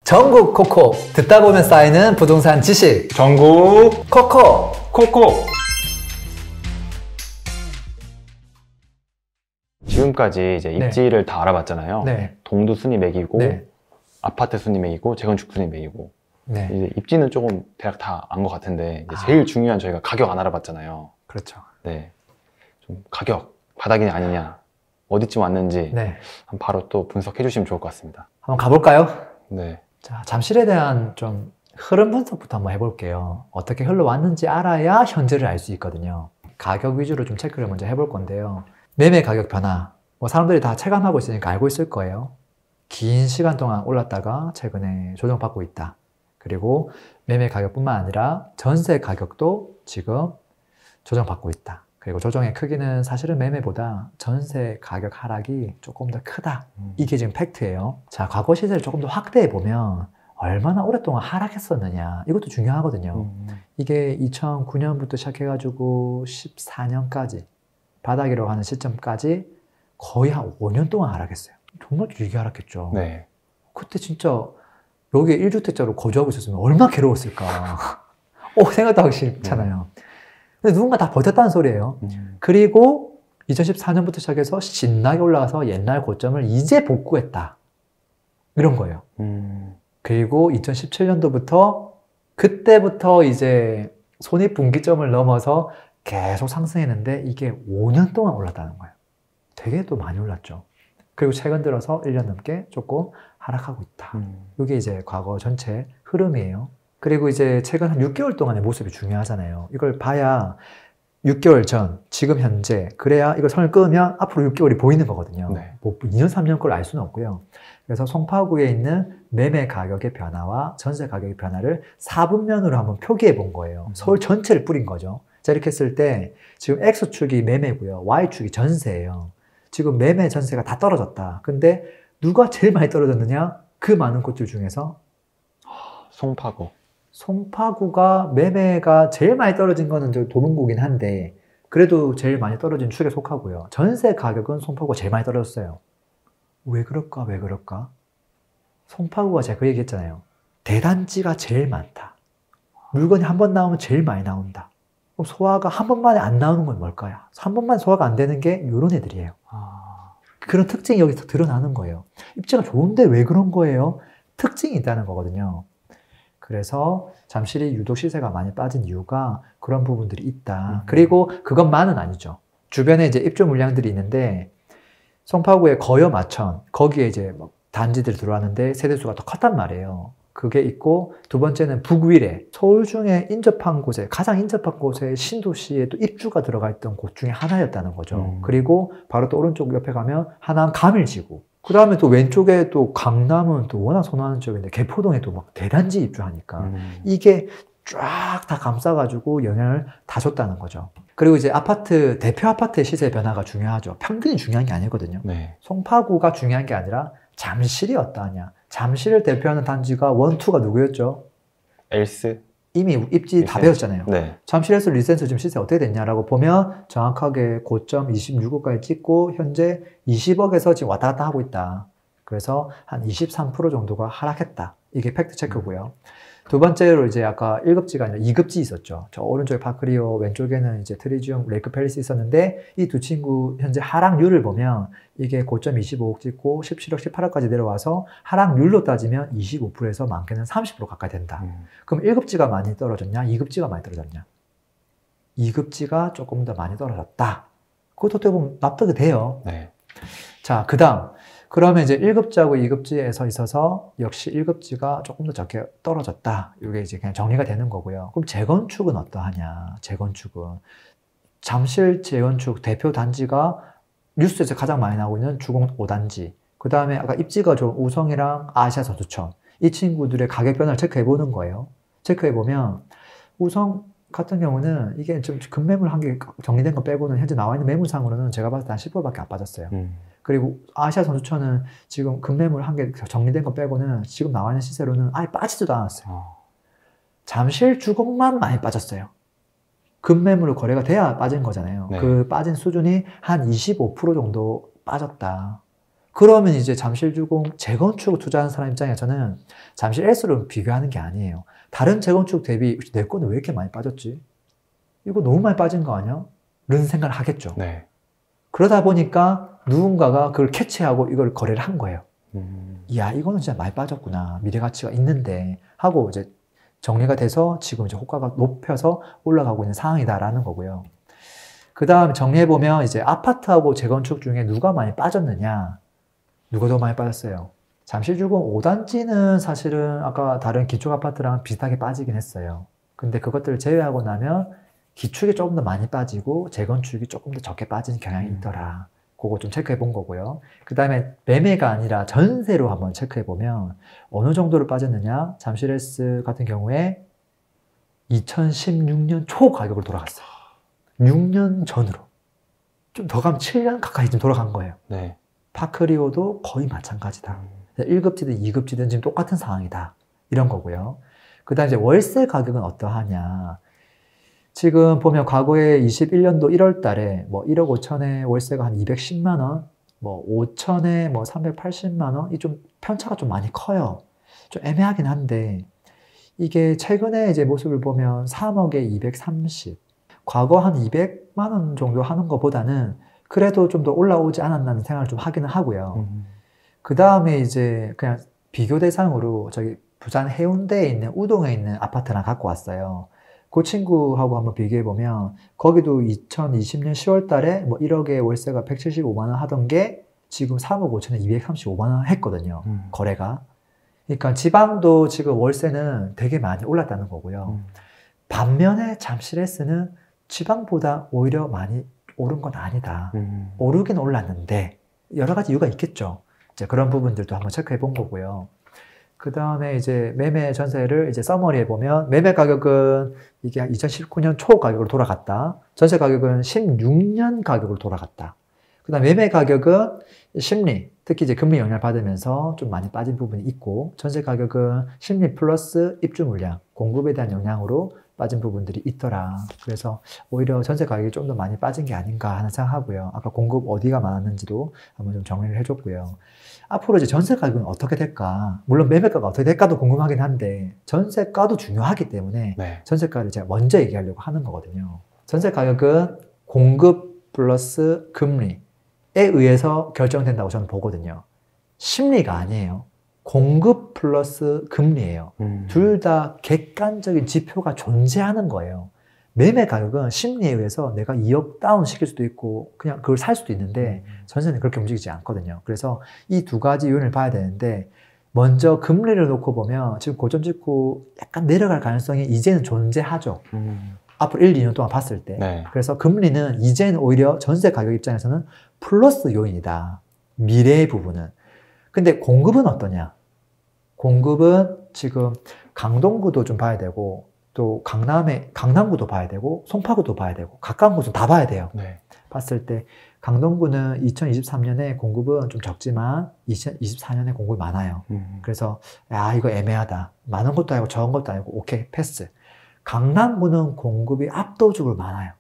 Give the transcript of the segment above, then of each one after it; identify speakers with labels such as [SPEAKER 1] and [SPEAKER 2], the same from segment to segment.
[SPEAKER 1] 전국 코코 듣다 보면 쌓이는 부동산 지식
[SPEAKER 2] 전국
[SPEAKER 1] 코코
[SPEAKER 2] 코코. 지금까지 이제
[SPEAKER 1] 네.
[SPEAKER 2] 입지를 다 알아봤잖아요.
[SPEAKER 1] 네.
[SPEAKER 2] 동두 순위 매기고
[SPEAKER 1] 네.
[SPEAKER 2] 아파트 순위 매기고 재건축 순위 매기고
[SPEAKER 1] 네.
[SPEAKER 2] 이제 입지는 조금 대략 다 안 것 같은데 이제
[SPEAKER 1] 아.
[SPEAKER 2] 제일 중요한 저희가 가격 안 알아봤잖아요.
[SPEAKER 1] 그렇죠.
[SPEAKER 2] 네, 좀 가격 바닥이냐 아니냐 어디쯤 왔는지
[SPEAKER 1] 네.
[SPEAKER 2] 한번 바로 또 분석해 주시면 좋을 것 같습니다.
[SPEAKER 1] 한번 가볼까요?
[SPEAKER 2] 네.
[SPEAKER 1] 자, 잠실에 대한 좀 흐름 분석부터 한번 해볼게요. 어떻게 흘러왔는지 알아야 현재를 알 수 있거든요. 가격 위주로 좀 체크를 먼저 해볼 건데요. 매매 가격 변화, 뭐 사람들이 다 체감하고 있으니까 알고 있을 거예요. 긴 시간 동안 올랐다가 최근에 조정받고 있다. 그리고 매매 가격뿐만 아니라 전세 가격도 지금 조정받고 있다. 그리고 조정의 크기는 사실은 매매보다 전세 가격 하락이 조금 더 크다. 이게 지금 팩트예요. 자, 과거 시세를 조금 더 확대해 보면 얼마나 오랫동안 하락했었느냐. 이것도 중요하거든요. 이게 2009년부터 시작해가지고 14년까지 바닥이라고 하는 시점까지 거의 한 5년 동안 하락했어요. 정말 길게 하락했죠.
[SPEAKER 2] 네.
[SPEAKER 1] 그때 진짜 여기에 1주택자로 거주하고 있었으면 얼마나 괴로웠을까. 생각도 하기 싫잖아요. 근데 누군가 다 버텼다는 소리예요. 그리고 2014년부터 시작해서 신나게 올라가서 옛날 고점을 이제 복구했다. 이런 거예요. 그리고 2017년도부터 그때부터 이제 손익분기점을 넘어서 계속 상승했는데 이게 5년 동안 올랐다는 거예요. 되게 또 많이 올랐죠. 그리고 최근 들어서 1년 넘게 조금 하락하고 있다. 이게 이제 과거 전체 흐름이에요. 그리고 이제 최근 한 6개월 동안의 모습이 중요하잖아요. 이걸 봐야 6개월 전, 지금 현재, 그래야 이걸 선을 끄면 앞으로 6개월이 보이는 거거든요.
[SPEAKER 2] 네.
[SPEAKER 1] 뭐 2년, 3년 걸 알 수는 없고요. 그래서 송파구에 있는 매매 가격의 변화와 전세 가격의 변화를 4분면으로 한번 표기해 본 거예요. 서울 전체를 뿌린 거죠. 자, 이렇게 했을 때 지금 X축이 매매고요. Y축이 전세예요. 지금 매매 전세가 다 떨어졌다. 근데 누가 제일 많이 떨어졌느냐? 그 많은 곳들 중에서
[SPEAKER 2] 송파구.
[SPEAKER 1] 송파구가 매매가 제일 많이 떨어진 거는 저 도농구긴 한데 그래도 제일 많이 떨어진 축에 속하고요. 전세 가격은 송파구가 제일 많이 떨어졌어요. 왜 그럴까? 왜 그럴까? 송파구가 제가 그 얘기 했잖아요. 대단지가 제일 많다. 물건이 한 번 나오면 제일 많이 나온다. 그럼 소화가 한 번만에 안 나오는 건 뭘까요? 한 번만 소화가 안 되는 게 이런 애들이에요. 그런 특징이 여기서 드러나는 거예요. 입지가 좋은데 왜 그런 거예요? 특징이 있다는 거거든요. 그래서 잠실이 유독 시세가 많이 빠진 이유가 그런 부분들이 있다. 그리고 그것만은 아니죠. 주변에 이제 입주 물량들이 있는데 송파구의 거여 마천 거기에 이제 단지들이 들어왔는데 세대수가 더 컸단 말이에요. 그게 있고 두 번째는 북위례 서울 중에 인접한 곳에 가장 인접한 곳에 신도시에 또 입주가 들어가 있던 곳 중에 하나였다는 거죠. 그리고 바로 또 오른쪽 옆에 가면 하남 가밀지구 그 다음에 또 왼쪽에 또 강남은 또 워낙 선호하는 쪽인데 개포동에 또 막 대단지 입주하니까 이게 쫙 다 감싸가지고 영향을 다 줬다는 거죠. 그리고 이제 아파트, 대표 아파트의 시세 변화가 중요하죠. 평균이 중요한 게 아니거든요.
[SPEAKER 2] 네.
[SPEAKER 1] 송파구가 중요한 게 아니라 잠실이 어떠하냐. 잠실을 대표하는 단지가 1, 2가 누구였죠?
[SPEAKER 2] 엘스.
[SPEAKER 1] 이미 입지 다 배웠잖아요.
[SPEAKER 2] 네.
[SPEAKER 1] 잠실에서 리센스 지금 시세 어떻게 됐냐라고 보면 정확하게 고점 26억까지 찍고 현재 20억에서 지금 왔다 갔다 하고 있다. 그래서 한 23% 정도가 하락했다. 이게 팩트 체크고요. 두 번째로 이제 아까 1급지가 아니라 2급지 있었죠. 저 오른쪽에 파크리오, 왼쪽에는 이제 트리지움, 레이크 팰리스 있었는데 이 두 친구 현재 하락률을 보면 이게 고점 25억 찍고 17억, 18억까지 내려와서 하락률로 따지면 25%에서 많게는 30% 가까이 된다. 그럼 1급지가 많이 떨어졌냐? 2급지가 많이 떨어졌냐? 2급지가 조금 더 많이 떨어졌다. 그것도 어떻게 보면 납득이 돼요.
[SPEAKER 2] 네.
[SPEAKER 1] 자, 그 다음. 그러면 이제 1급지하고 2급지에 있어서 역시 1급지가 조금 더 적게 떨어졌다. 이게 이제 그냥 정리가 되는 거고요. 그럼 재건축은 어떠하냐? 재건축은. 잠실 재건축 대표 단지가 뉴스에서 가장 많이 나오고 있는 주공 5단지. 그 다음에 아까 입지가 좋은 우성이랑 아시아 서두천. 이 친구들의 가격 변화를 체크해 보는 거예요. 체크해 보면 우성 같은 경우는 이게 좀 급매물 한 개 정리된 거 빼고는 현재 나와 있는 매물상으로는 제가 봤을 때 한 10%밖에 안 빠졌어요. 그리고 아시아 선수촌은 지금 급매물 한 개 정리된 거 빼고는 지금 나와 있는 시세로는 아예 빠지지도 않았어요. 잠실 주공만 많이 빠졌어요. 급매물로 거래가 돼야 빠진 거잖아요.
[SPEAKER 2] 네.
[SPEAKER 1] 그 빠진 수준이 한 25% 정도 빠졌다. 그러면 이제 잠실주공 재건축 투자하는 사람 입장에서는 잠실 S로 비교하는 게 아니에요. 다른 재건축 대비 내 거는 왜 이렇게 많이 빠졌지? 이거 너무 많이 빠진 거 아니야? 이런 생각을 하겠죠.
[SPEAKER 2] 네.
[SPEAKER 1] 그러다 보니까 누군가가 그걸 캐치하고 이걸 거래를 한 거예요. 이야, 이거는 진짜 많이 빠졌구나. 미래 가치가 있는데 하고 이제 정리가 돼서 지금 이제 호가가 높여서 올라가고 있는 상황이다라는 거고요. 그 다음 정리해보면 이제 아파트하고 재건축 중에 누가 많이 빠졌느냐? 누가 더 많이 빠졌어요? 잠실주공 5단지는 사실은 아까 다른 기축 아파트랑 비슷하게 빠지긴 했어요. 근데 그것들을 제외하고 나면 기축이 조금 더 많이 빠지고 재건축이 조금 더 적게 빠지는 경향이 있더라. 그거 좀 체크해 본 거고요. 그 다음에 매매가 아니라 전세로 한번 체크해 보면 어느 정도로 빠졌느냐? 잠실S 같은 경우에 2016년 초 가격으로 돌아갔어요. 6년 전으로. 좀 더 가면 7년 가까이 좀 돌아간 거예요.
[SPEAKER 2] 네.
[SPEAKER 1] 파크리오도 거의 마찬가지다. 1급지든 2급지든 지금 똑같은 상황이다. 이런 거고요. 그 다음에 이제 월세 가격은 어떠하냐. 지금 보면 과거에 21년도 1월 달에 뭐 1억 5천에 월세가 한 210만 원, 뭐 5천에 뭐 380만 원, 이 좀 편차가 좀 많이 커요. 좀 애매하긴 한데, 이게 최근에 이제 모습을 보면 3억에 230, 과거 한 200만 원 정도 하는 것보다는 그래도 좀 더 올라오지 않았나는 생각을 좀 하기는 하고요. 그 다음에 이제 그냥 비교 대상으로 저기 부산 해운대에 있는 우동에 있는 아파트랑 갖고 왔어요. 그 친구하고 한번 비교해보면 거기도 2020년 10월 달에 뭐 1억에 월세가 175만 원 하던 게 지금 3억 5천에 235만 원 했거든요. 거래가. 그러니까 지방도 지금 월세는 되게 많이 올랐다는 거고요. 반면에 잠실에서는 지방보다 오히려 많이 오른 건 아니다. 오르긴 올랐는데 여러 가지 이유가 있겠죠. 이제 그런 부분들도 한번 체크해 본 거고요. 그 다음에 이제 매매 전세를 이제 서머리에 보면 매매 가격은 이게 2019년 초 가격으로 돌아갔다. 전세 가격은 16년 가격으로 돌아갔다. 그 다음 매매 가격은 심리, 특히 이제 금리 영향을 받으면서 좀 많이 빠진 부분이 있고, 전세 가격은 심리 플러스 입주 물량, 공급에 대한 영향으로 빠진 부분들이 있더라. 그래서 오히려 전세 가격이 좀 더 많이 빠진 게 아닌가 하는 생각하고요. 아까 공급 어디가 많았는지도 한번 좀 정리를 해줬고요. 앞으로 이제 전세 가격은 어떻게 될까? 물론 매매가가 어떻게 될까도 궁금하긴 한데 전세가도 중요하기 때문에
[SPEAKER 2] 네.
[SPEAKER 1] 전세가를 제가 먼저 얘기하려고 하는 거거든요. 전세 가격은 공급 플러스 금리에 의해서 결정된다고 저는 보거든요. 심리가 아니에요. 공급 플러스 금리예요. 둘 다 객관적인 지표가 존재하는 거예요. 매매 가격은 심리에 의해서 내가 2억 다운 시킬 수도 있고 그냥 그걸 살 수도 있는데 전세는 그렇게 움직이지 않거든요. 그래서 이 두 가지 요인을 봐야 되는데 먼저 금리를 놓고 보면 지금 고점 찍고 약간 내려갈 가능성이 이제는 존재하죠. 앞으로 1, 2년 동안 봤을 때.
[SPEAKER 2] 네.
[SPEAKER 1] 그래서 금리는 이제는 오히려 전세 가격 입장에서는 플러스 요인이다. 미래의 부분은. 근데 공급은 어떠냐? 공급은 지금 강동구도 좀 봐야 되고 또 강남구도 봐야 되고 송파구도 봐야 되고 가까운 곳은 다 봐야 돼요.
[SPEAKER 2] 네.
[SPEAKER 1] 봤을 때 강동구는 2023년에 공급은 좀 적지만 2024년에 공급이 많아요. 그래서 야 이거 애매하다. 많은 것도 아니고 적은 것도 아니고 오케이 패스. 강남구는 공급이 압도적으로 많아요.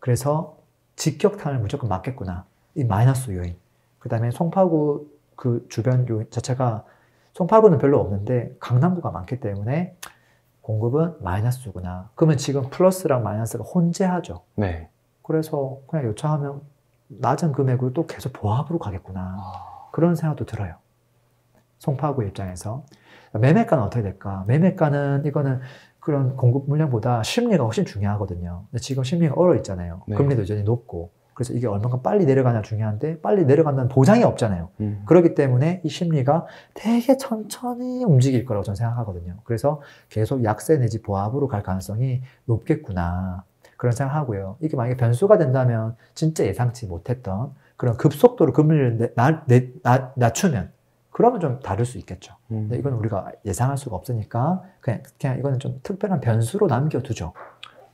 [SPEAKER 1] 그래서 직격탄을 무조건 맞겠구나. 이 마이너스 요인. 그 다음에 송파구 그 주변 요인 자체가 송파구는 별로 없는데 강남구가 많기 때문에 공급은 마이너스구나. 그러면 지금 플러스랑 마이너스가 혼재하죠.
[SPEAKER 2] 네.
[SPEAKER 1] 그래서 그냥 요청하면 낮은 금액으로 또 계속 보합으로 가겠구나. 그런 생각도 들어요. 송파구 입장에서. 매매가는 어떻게 될까? 매매가는 이거는 그런 공급 물량보다 심리가 훨씬 중요하거든요. 근데 지금 심리가 얼어 있잖아요.
[SPEAKER 2] 네.
[SPEAKER 1] 금리도 여전히 높고. 그래서 이게 얼마큼 빨리 내려가냐 중요한데 빨리 내려간다는 보장이 없잖아요. 그렇기 때문에 이 심리가 되게 천천히 움직일 거라고 저는 생각하거든요. 그래서 계속 약세 내지 보합으로 갈 가능성이 높겠구나. 그런 생각하고요. 이게 만약에 변수가 된다면 진짜 예상치 못했던 그런 급속도로 금리를 낮추면 그러면 좀 다를 수 있겠죠. 근데 이건 우리가 예상할 수가 없으니까 그냥 이거는 좀 특별한 변수로 남겨두죠.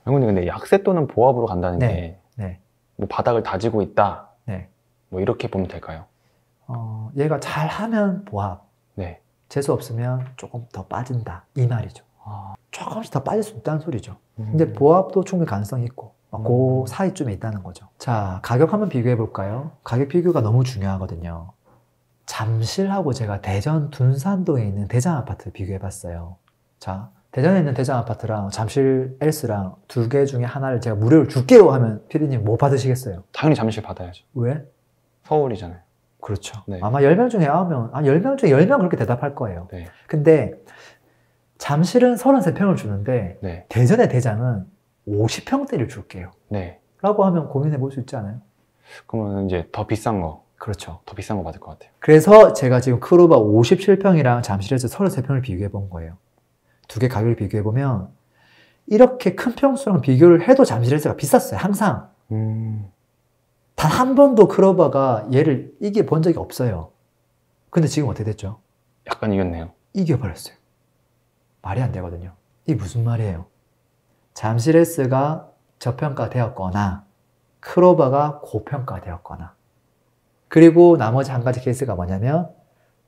[SPEAKER 2] 형님 근데 약세 또는 보합으로 간다는
[SPEAKER 1] 네.
[SPEAKER 2] 게
[SPEAKER 1] 네.
[SPEAKER 2] 뭐 바닥을 다지고 있다.
[SPEAKER 1] 네.
[SPEAKER 2] 뭐 이렇게 보면 될까요?
[SPEAKER 1] 얘가 잘하면 보합,
[SPEAKER 2] 네.
[SPEAKER 1] 재수 없으면 조금 더 빠진다 이 말이죠. 조금씩 더 빠질 수 있다는 소리죠. 근데 보합도 충분히 가능성이 있고 그 사이쯤에 있다는 거죠. 자, 가격 한번 비교해 볼까요? 가격 비교가 너무 중요하거든요. 잠실하고 제가 대전 둔산동에 있는 대장 아파트 비교해봤어요. 자, 대전에 있는 대장 아파트랑 잠실 엘스랑 두 개 중에 하나를 제가 무료로 줄게요 하면 피디님 뭐 받으시겠어요?
[SPEAKER 2] 당연히 잠실 받아야죠.
[SPEAKER 1] 왜?
[SPEAKER 2] 서울이잖아요.
[SPEAKER 1] 그렇죠.
[SPEAKER 2] 네.
[SPEAKER 1] 아마 10명 중에 9명, 10명 중에 10명 그렇게 대답할 거예요.
[SPEAKER 2] 네.
[SPEAKER 1] 근데 잠실은 33평을 주는데
[SPEAKER 2] 네.
[SPEAKER 1] 대전의 대장은 50평대를 줄게요.
[SPEAKER 2] 네.
[SPEAKER 1] 라고 하면 고민해 볼 수 있지 않아요?
[SPEAKER 2] 그러면 이제 더 비싼 거
[SPEAKER 1] 그렇죠.
[SPEAKER 2] 받을 것 같아요.
[SPEAKER 1] 그래서 제가 지금 크루바 57평이랑 잠실에서 33평을 비교해 본 거예요. 두 개 가격을 비교해 보면 이렇게 큰 평수랑 비교를 해도 잠실에서가 비쌌어요. 항상. 단 한 번도 크루바가 얘를 이겨 본 적이 없어요. 근데 지금 어떻게 됐죠?
[SPEAKER 2] 약간 이겼네요.
[SPEAKER 1] 이겨버렸어요. 말이 안 되거든요. 이게 무슨 말이에요? 잠실에스가 저평가되었거나 크로바가 고평가되었거나 그리고 나머지 한 가지 케이스가 뭐냐면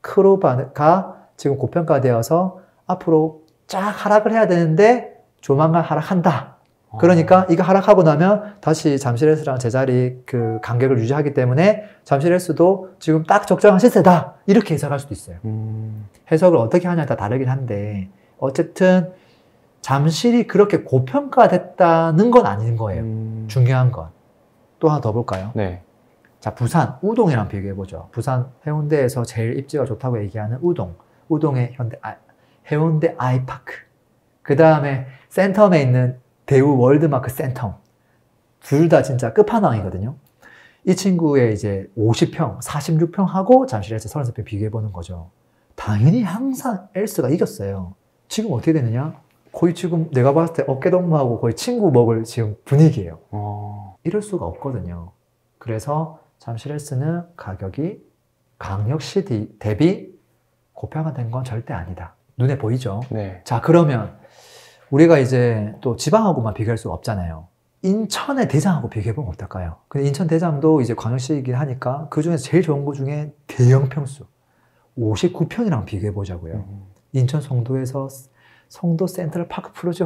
[SPEAKER 1] 크로바가 지금 고평가되어서 앞으로 쫙 하락을 해야 되는데 조만간 하락한다. 그러니까 이거 하락하고 나면 다시 잠실에스랑 제자리 그 간격을 유지하기 때문에 잠실에스도 지금 딱 적정한 시세다. 이렇게 해석할 수도 있어요. 해석을 어떻게 하냐에 따라 다르긴 한데 어쨌든 잠실이 그렇게 고평가됐다는 건 아닌 거예요. 중요한 건. 또 하나 더 볼까요?
[SPEAKER 2] 네.
[SPEAKER 1] 자, 부산 우동이랑 비교해보죠. 부산 해운대에서 제일 입지가 좋다고 얘기하는 우동의 해운대 아이파크. 그 다음에 센텀에 있는 대우 월드마크 센텀. 둘 다 진짜 끝판왕이거든요. 이 친구의 이제 50평, 46평하고 잠실에서 33평 비교해보는 거죠. 당연히 항상 엘스가 이겼어요. 지금 어떻게 되느냐? 거의 지금 내가 봤을 때 어깨동무하고 거의 친구 먹을 지금 분위기예요. 이럴 수가 없거든요. 그래서 잠실 엘스는 가격이 강력시 대비 고평가된 건 절대 아니다. 눈에 보이죠?
[SPEAKER 2] 네.
[SPEAKER 1] 자, 그러면 우리가 이제 또 지방하고만 비교할 수가 없잖아요. 인천의 대장하고 비교해보면 어떨까요? 근데 인천 대장도 이제 광역시이긴 하니까 그 중에서 제일 좋은 거 중에 대형 평수 59평이랑 비교해보자고요. 인천 송도에서 송도 센트럴 파크 프로지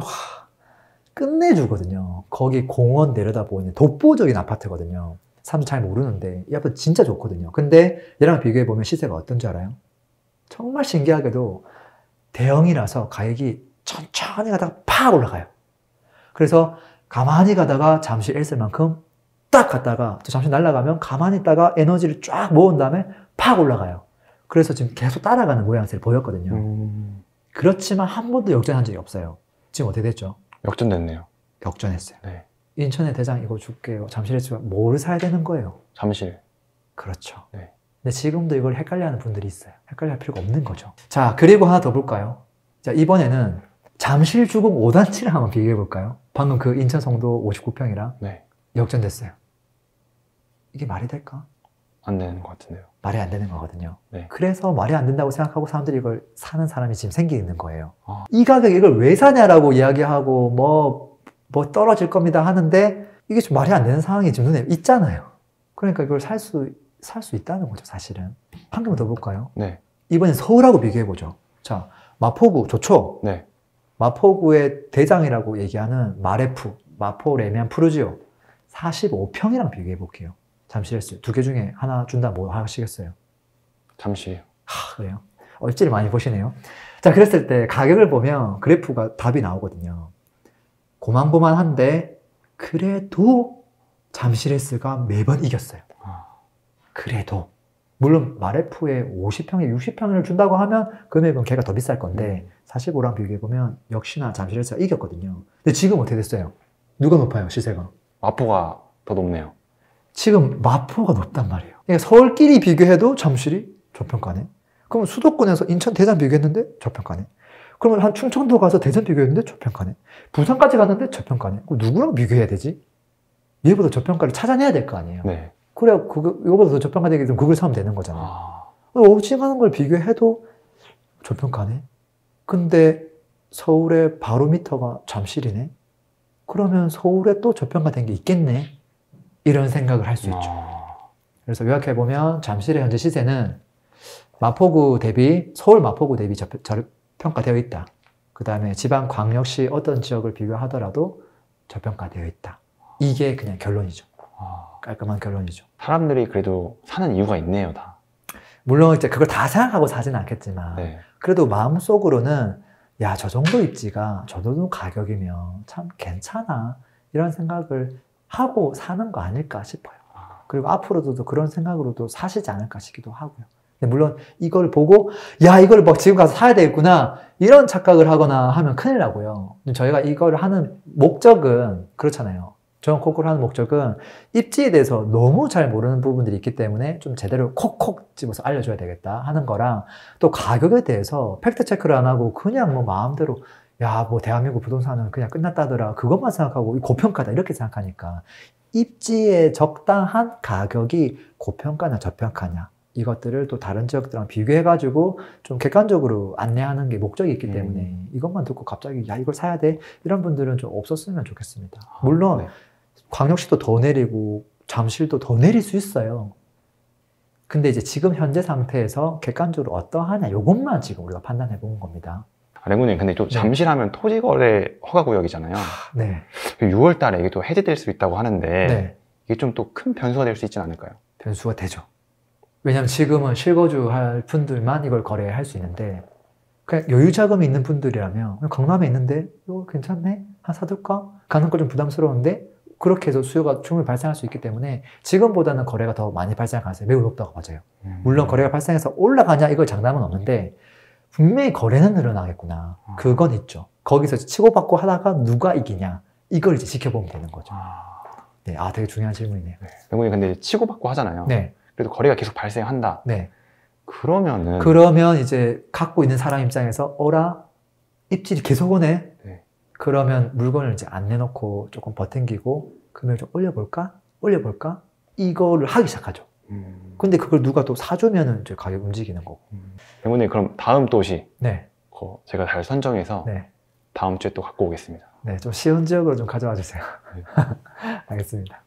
[SPEAKER 1] 끝내주거든요. 거기 공원 내려다보는 독보적인 아파트거든요. 사람들 잘 모르는데 이 아파트 진짜 좋거든요. 근데 얘랑 비교해보면 시세가 어떤지 알아요? 정말 신기하게도 대형이라서 가격이 천천히 가다가 팍 올라가요. 그래서 가만히 가다가 잠실 엘스만큼 딱 갔다가 또 잠시 날아가면 가만히 있다가 에너지를 쫙 모은 다음에 팍 올라가요. 그래서 지금 계속 따라가는 모양새를 보였거든요. 그렇지만 한 번도 역전한 적이 없어요. 지금 어떻게 됐죠?
[SPEAKER 2] 역전됐네요.
[SPEAKER 1] 역전했어요.
[SPEAKER 2] 네.
[SPEAKER 1] 인천의 대장 이거 줄게요. 잠실에서 뭘 사야 되는 거예요?
[SPEAKER 2] 잠실.
[SPEAKER 1] 그렇죠.
[SPEAKER 2] 네.
[SPEAKER 1] 근데 지금도 이걸 헷갈려하는 분들이 있어요. 헷갈릴 필요가 없는 거죠. 자, 그리고 하나 더 볼까요? 자, 이번에는 잠실 주공 5단지랑 한번 비교해 볼까요? 방금 그 인천 송도 59평이랑
[SPEAKER 2] 네.
[SPEAKER 1] 역전됐어요. 이게 말이 될까?
[SPEAKER 2] 안 되는 것 같은데요.
[SPEAKER 1] 말이 안 되는 거거든요.
[SPEAKER 2] 네.
[SPEAKER 1] 그래서 말이 안 된다고 생각하고 사람들이 이걸 사는 사람이 지금 생기는 거예요. 이 가격에 이걸 왜 사냐라고 이야기하고 뭐 떨어질 겁니다 하는데 이게 좀 말이 안 되는 상황이 지금 눈에 있잖아요. 그러니까 이걸 살 수 있다는 거죠, 사실은. 한 개만 더 볼까요?
[SPEAKER 2] 네.
[SPEAKER 1] 이번엔 서울하고 비교해보죠. 자, 마포구 좋죠?
[SPEAKER 2] 네.
[SPEAKER 1] 마포구의 대장이라고 얘기하는 마레프, 마포 레미안 푸르지오 45평이랑 비교해볼게요. 잠실에서 두 개 중에 하나 준다 뭐 하시겠어요?
[SPEAKER 2] 잠실이요.
[SPEAKER 1] 그래요? 얼지를 많이 보시네요. 자, 그랬을 때 가격을 보면 그래프가 답이 나오거든요. 고만고만한데 그래도 잠실에스가 매번 이겼어요. 그래도 물론 마레프에 50평에 60평을 준다고 하면 금액은 걔가 더 비쌀 건데 45랑 비교해보면 역시나 잠실에스가 이겼거든요. 근데 지금 어떻게 됐어요? 누가 높아요, 시세가?
[SPEAKER 2] 마포가 더 높네요.
[SPEAKER 1] 지금 마포가 높단 말이에요. 그러니까 서울끼리 비교해도 잠실이 저평가네. 그럼 수도권에서 인천 대전 비교했는데 저평가네. 그러면 한 충청도 가서 대전 비교했는데 저평가네. 부산까지 갔는데 저평가네. 그럼 누구랑 비교해야 되지? 얘보다 저평가를 찾아내야 될 거 아니에요.
[SPEAKER 2] 네.
[SPEAKER 1] 그래야 이거보다 더 저평가되기 위해서 그걸 사면 되는 거잖아요. 오징하는 걸 비교해도 저평가네. 근데 서울의 바로미터가 잠실이네. 그러면 서울에 또 저평가된 게 있겠네. 이런 생각을 할 수 있죠. 그래서 요약해보면 잠실의 현재 시세는 서울 마포구 대비 저평가되어 있다. 그 다음에 지방 광역시 어떤 지역을 비교하더라도 저평가되어 있다. 이게 그냥 결론이죠. 깔끔한 결론이죠.
[SPEAKER 2] 사람들이 그래도 사는 이유가 있네요, 다.
[SPEAKER 1] 물론 이제 그걸 다 생각하고 사진 않겠지만
[SPEAKER 2] 네.
[SPEAKER 1] 그래도 마음속으로는 야, 저 정도 입지가 저 정도 가격이면 참 괜찮아 이런 생각을 하고 사는 거 아닐까 싶어요. 그리고 앞으로도 그런 생각으로도 사시지 않을까 싶기도 하고요. 근데 물론 이걸 보고 야, 이걸 막 지금 가서 사야 되겠구나 이런 착각을 하거나 하면 큰일 나고요. 저희가 이걸 하는 목적은 그렇잖아요. 저는 코코를 하는 목적은 입지에 대해서 너무 잘 모르는 부분들이 있기 때문에 좀 제대로 콕콕 집어서 알려줘야 되겠다 하는 거랑 또 가격에 대해서 팩트 체크를 안 하고 그냥 뭐 마음대로 야, 뭐 대한민국 부동산은 그냥 끝났다더라 그것만 생각하고 고평가다 이렇게 생각하니까 입지에 적당한 가격이 고평가냐 저평가냐 이것들을 또 다른 지역들랑 비교해가지고 좀 객관적으로 안내하는 게 목적이 있기 때문에 이것만 듣고 갑자기 야, 이걸 사야 돼 이런 분들은 좀 없었으면 좋겠습니다. 물론
[SPEAKER 2] 네.
[SPEAKER 1] 광역시도 더 내리고 잠실도 더 내릴 수 있어요. 근데 이제 지금 현재 상태에서 객관적으로 어떠하냐 이것만 지금 우리가 판단해 본 겁니다.
[SPEAKER 2] 랭구님, 근데 또 잠실하면 토지거래 허가구역이잖아요.
[SPEAKER 1] 네.
[SPEAKER 2] 6월 달에 이게 또 해제될 수 있다고 하는데
[SPEAKER 1] 네.
[SPEAKER 2] 이게 좀 또 큰 변수가 될 수 있지 않을까요?
[SPEAKER 1] 변수가 되죠. 왜냐면 지금은 실거주 할 분들만 이걸 거래할 수 있는데 그냥 여유 자금이 있는 분들이라면 강남에 있는데 이거 괜찮네? 하나 사둘까? 가는 거 좀 부담스러운데 그렇게 해서 수요가 충분히 발생할 수 있기 때문에 지금보다는 거래가 더 많이 발생할 가능성이 매우 높다고 봐져요. 물론 거래가 발생해서 올라가냐 이걸 장담은 없는데 분명히 거래는 늘어나겠구나. 그건 있죠. 거기서 치고받고 하다가 누가 이기냐 이걸 이제 지켜보면 되는 거죠. 네, 되게 중요한 질문이네요.
[SPEAKER 2] 랭구님, 근데 치고받고 하잖아요.
[SPEAKER 1] 네,
[SPEAKER 2] 그래도 거래가 계속 발생한다.
[SPEAKER 1] 네.
[SPEAKER 2] 그러면은
[SPEAKER 1] 그러면 이제 갖고 있는 사람 입장에서 어라? 입질이 계속 오네?
[SPEAKER 2] 네.
[SPEAKER 1] 그러면 물건을 이제 안 내놓고 조금 버팅기고 금액을 좀 올려볼까? 올려볼까? 이거를 하기 시작하죠. 근데 그걸 누가 또 사주면은 이제 가격 움직이는 거고.
[SPEAKER 2] 랭구님, 그럼 다음 도시
[SPEAKER 1] 네,
[SPEAKER 2] 제가 잘 선정해서
[SPEAKER 1] 네.
[SPEAKER 2] 다음 주에 또 갖고 오겠습니다.
[SPEAKER 1] 네, 좀 쉬운 지역으로 좀 가져와 주세요. 알겠습니다.